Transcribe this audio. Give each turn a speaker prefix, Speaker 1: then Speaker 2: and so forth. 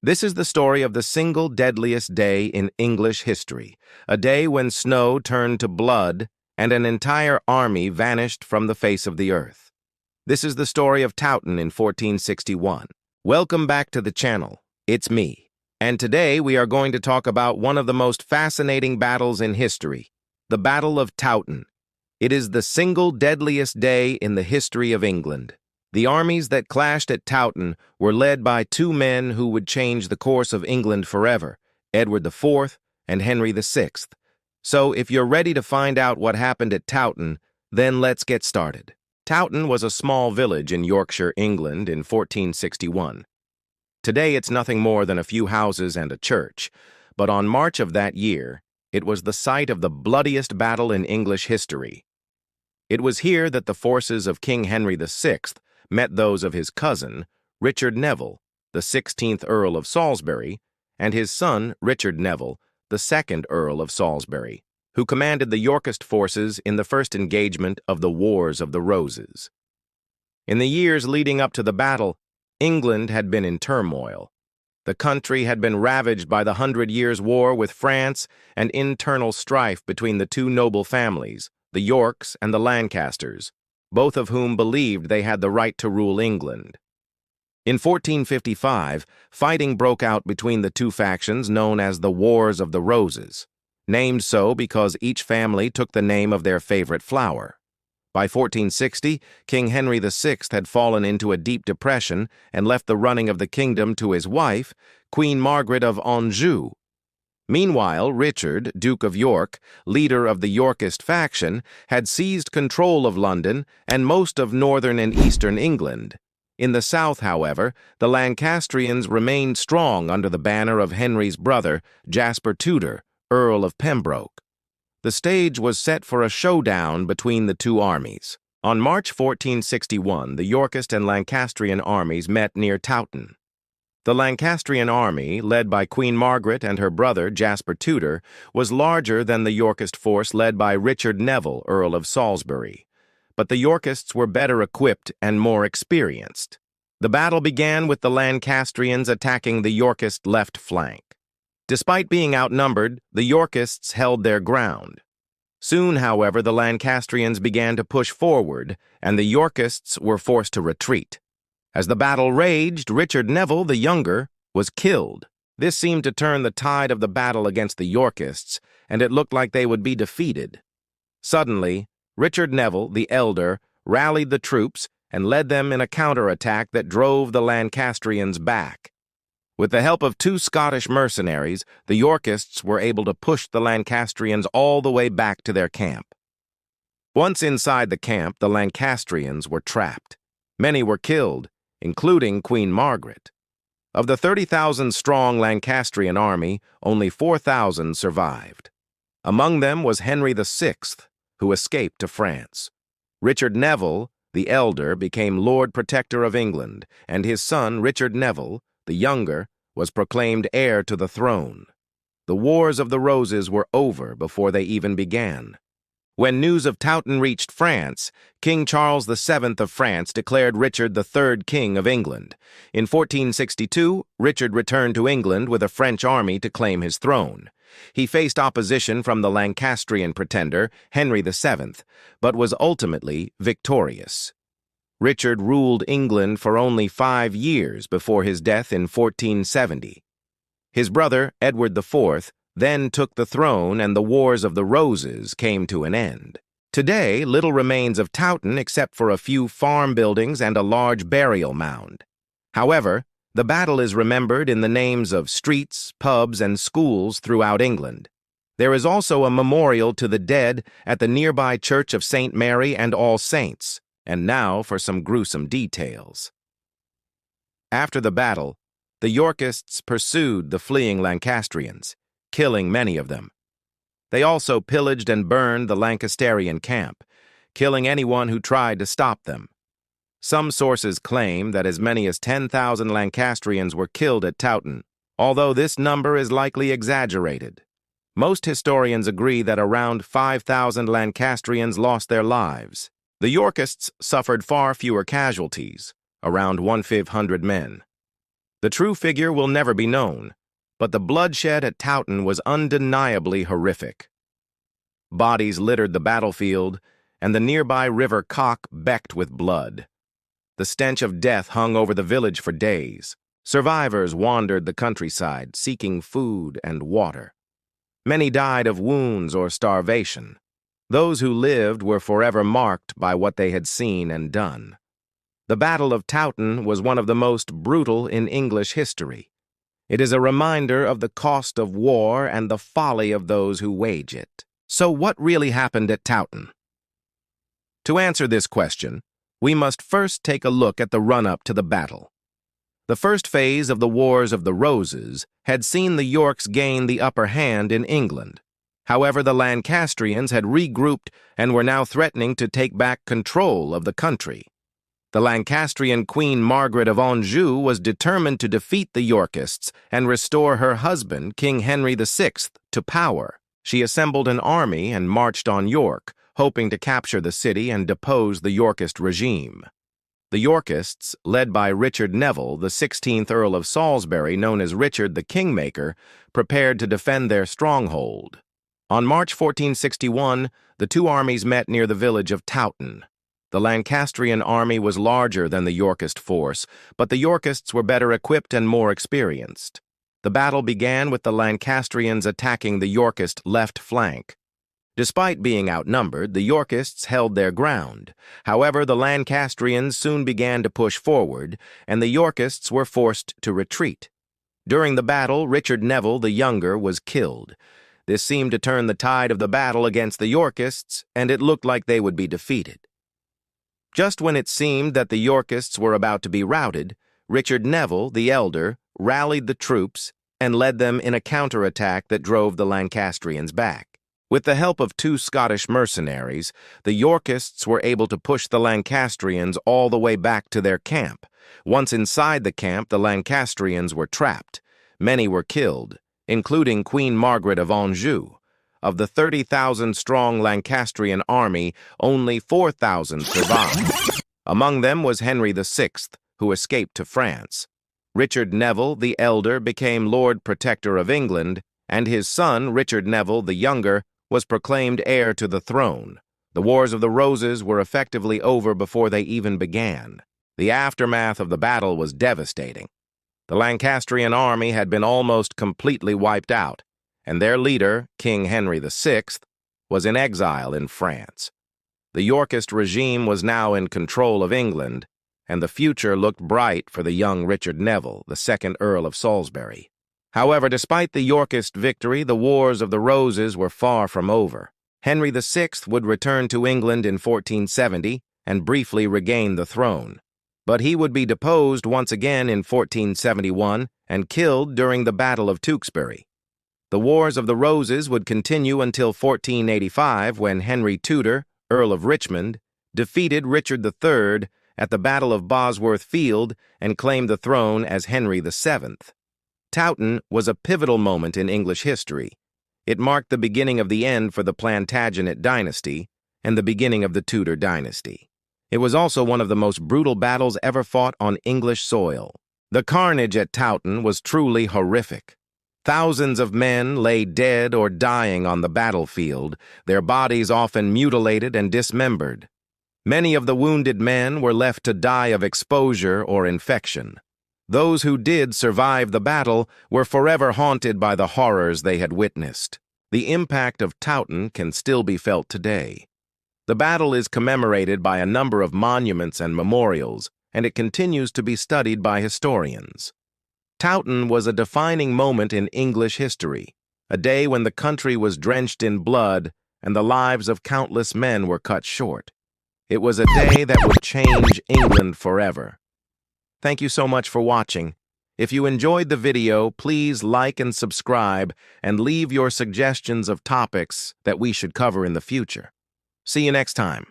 Speaker 1: This is the story of the single deadliest day in English history, a day when snow turned to blood and an entire army vanished from the face of the earth. This is the story of Towton in 1461. Welcome back to the channel. It's me. And today we are going to talk about one of the most fascinating battles in history, the Battle of Towton. It is the single deadliest day in the history of England. The armies that clashed at Towton were led by two men who would change the course of England forever, Edward IV and Henry VI. So if you're ready to find out what happened at Towton, then let's get started. Towton was a small village in Yorkshire, England in 1461. Today it's nothing more than a few houses and a church, but on March of that year, it was the site of the bloodiest battle in English history. It was here that the forces of King Henry VI met those of his cousin, Richard Neville, the 16th Earl of Salisbury, and his son, Richard Neville, the 2nd Earl of Salisbury, who commanded the Yorkist forces in the first engagement of the Wars of the Roses. In the years leading up to the battle, England had been in turmoil. The country had been ravaged by the 100 Years' War with France and internal strife between the two noble families, the Yorks and the Lancasters, both of whom believed they had the right to rule England. In 1455, fighting broke out between the two factions known as the Wars of the Roses, named so because each family took the name of their favorite flower. By 1460, King Henry VI had fallen into a deep depression and left the running of the kingdom to his wife, Queen Margaret of Anjou. Meanwhile, Richard, Duke of York, leader of the Yorkist faction, had seized control of London and most of northern and eastern England. In the south, however, the Lancastrians remained strong under the banner of Henry's brother, Jasper Tudor, Earl of Pembroke. The stage was set for a showdown between the two armies. On March 1461, the Yorkist and Lancastrian armies met near Towton. The Lancastrian army, led by Queen Margaret and her brother Jasper Tudor, was larger than the Yorkist force led by Richard Neville, Earl of Salisbury. But the Yorkists were better equipped and more experienced. The battle began with the Lancastrians attacking the Yorkist left flank. Despite being outnumbered, the Yorkists held their ground. Soon, however, the Lancastrians began to push forward, and the Yorkists were forced to retreat. As the battle raged, Richard Neville, the younger, was killed. This seemed to turn the tide of the battle against the Yorkists, and it looked like they would be defeated. Suddenly, Richard Neville, the elder, rallied the troops and led them in a counterattack that drove the Lancastrians back. With the help of two Scottish mercenaries, the Yorkists were able to push the Lancastrians all the way back to their camp. Once inside the camp, the Lancastrians were trapped. Many were killed, including Queen Margaret. Of the 30,000-strong Lancastrian army, only 4,000 survived. Among them was Henry VI, who escaped to France. Richard Neville, the elder, became Lord Protector of England, and his son, Richard Neville, the younger, was proclaimed heir to the throne. The Wars of the Roses were over before they even began. When news of Towton reached France, King Charles VII of France declared Richard the third King of England. In 1462, Richard returned to England with a French army to claim his throne. He faced opposition from the Lancastrian pretender, Henry VII, but was ultimately victorious. Richard ruled England for only 5 years before his death in 1470. His brother, Edward IV, then took the throne and the Wars of the Roses came to an end. Today, little remains of Towton except for a few farm buildings and a large burial mound. However, the battle is remembered in the names of streets, pubs, and schools throughout England. There is also a memorial to the dead at the nearby Church of St. Mary and All Saints. And now for some gruesome details. After the battle, the Yorkists pursued the fleeing Lancastrians, killing many of them. They also pillaged and burned the Lancastrian camp, killing anyone who tried to stop them. Some sources claim that as many as 10,000 Lancastrians were killed at Towton, although this number is likely exaggerated. Most historians agree that around 5,000 Lancastrians lost their lives. The Yorkists suffered far fewer casualties, around 1,500 men. The true figure will never be known, but the bloodshed at Towton was undeniably horrific. Bodies littered the battlefield, and the nearby river Cock becked with blood. The stench of death hung over the village for days. Survivors wandered the countryside, seeking food and water. Many died of wounds or starvation. Those who lived were forever marked by what they had seen and done. The Battle of Towton was one of the most brutal in English history. It is a reminder of the cost of war and the folly of those who wage it. So what really happened at Towton? To answer this question, we must first take a look at the run-up to the battle. The first phase of the Wars of the Roses had seen the Yorks gain the upper hand in England. However, the Lancastrians had regrouped and were now threatening to take back control of the country. The Lancastrian Queen Margaret of Anjou was determined to defeat the Yorkists and restore her husband, King Henry VI, to power. She assembled an army and marched on York, hoping to capture the city and depose the Yorkist regime. The Yorkists, led by Richard Neville, the 16th Earl of Salisbury, known as Richard the Kingmaker, prepared to defend their stronghold. On March 1461, the two armies met near the village of Towton. The Lancastrian army was larger than the Yorkist force, but the Yorkists were better equipped and more experienced. The battle began with the Lancastrians attacking the Yorkist left flank. Despite being outnumbered, the Yorkists held their ground. However, the Lancastrians soon began to push forward, and the Yorkists were forced to retreat. During the battle, Richard Neville the Younger was killed. This seemed to turn the tide of the battle against the Yorkists, and it looked like they would be defeated. Just when it seemed that the Yorkists were about to be routed, Richard Neville the Elder rallied the troops and led them in a counterattack that drove the Lancastrians back. With the help of two Scottish mercenaries, the Yorkists were able to push the Lancastrians all the way back to their camp. Once inside the camp, the Lancastrians were trapped. Many were killed, including Queen Margaret of Anjou. Of the 30,000-strong Lancastrian army, only 4,000 survived. Among them was Henry VI, who escaped to France. Richard Neville the Elder became Lord Protector of England, and his son, Richard Neville the Younger, was proclaimed heir to the throne. The Wars of the Roses were effectively over before they even began. The aftermath of the battle was devastating. The Lancastrian army had been almost completely wiped out, and their leader, King Henry VI, was in exile in France. The Yorkist regime was now in control of England, and the future looked bright for the young Richard Neville, the 2nd Earl of Salisbury. However, despite the Yorkist victory, the Wars of the Roses were far from over. Henry VI would return to England in 1470 and briefly regain the throne. But he would be deposed once again in 1471 and killed during the Battle of Tewkesbury. The Wars of the Roses would continue until 1485, when Henry Tudor, Earl of Richmond, defeated Richard III at the Battle of Bosworth Field and claimed the throne as Henry VII. Towton was a pivotal moment in English history. It marked the beginning of the end for the Plantagenet dynasty and the beginning of the Tudor dynasty. It was also one of the most brutal battles ever fought on English soil. The carnage at Towton was truly horrific. Thousands of men lay dead or dying on the battlefield, their bodies often mutilated and dismembered. Many of the wounded men were left to die of exposure or infection. Those who did survive the battle were forever haunted by the horrors they had witnessed. The impact of Towton can still be felt today. The battle is commemorated by a number of monuments and memorials, and it continues to be studied by historians. Towton was a defining moment in English history, a day when the country was drenched in blood and the lives of countless men were cut short. It was a day that would change England forever. Thank you so much for watching. If you enjoyed the video, please like and subscribe and leave your suggestions of topics that we should cover in the future. See you next time.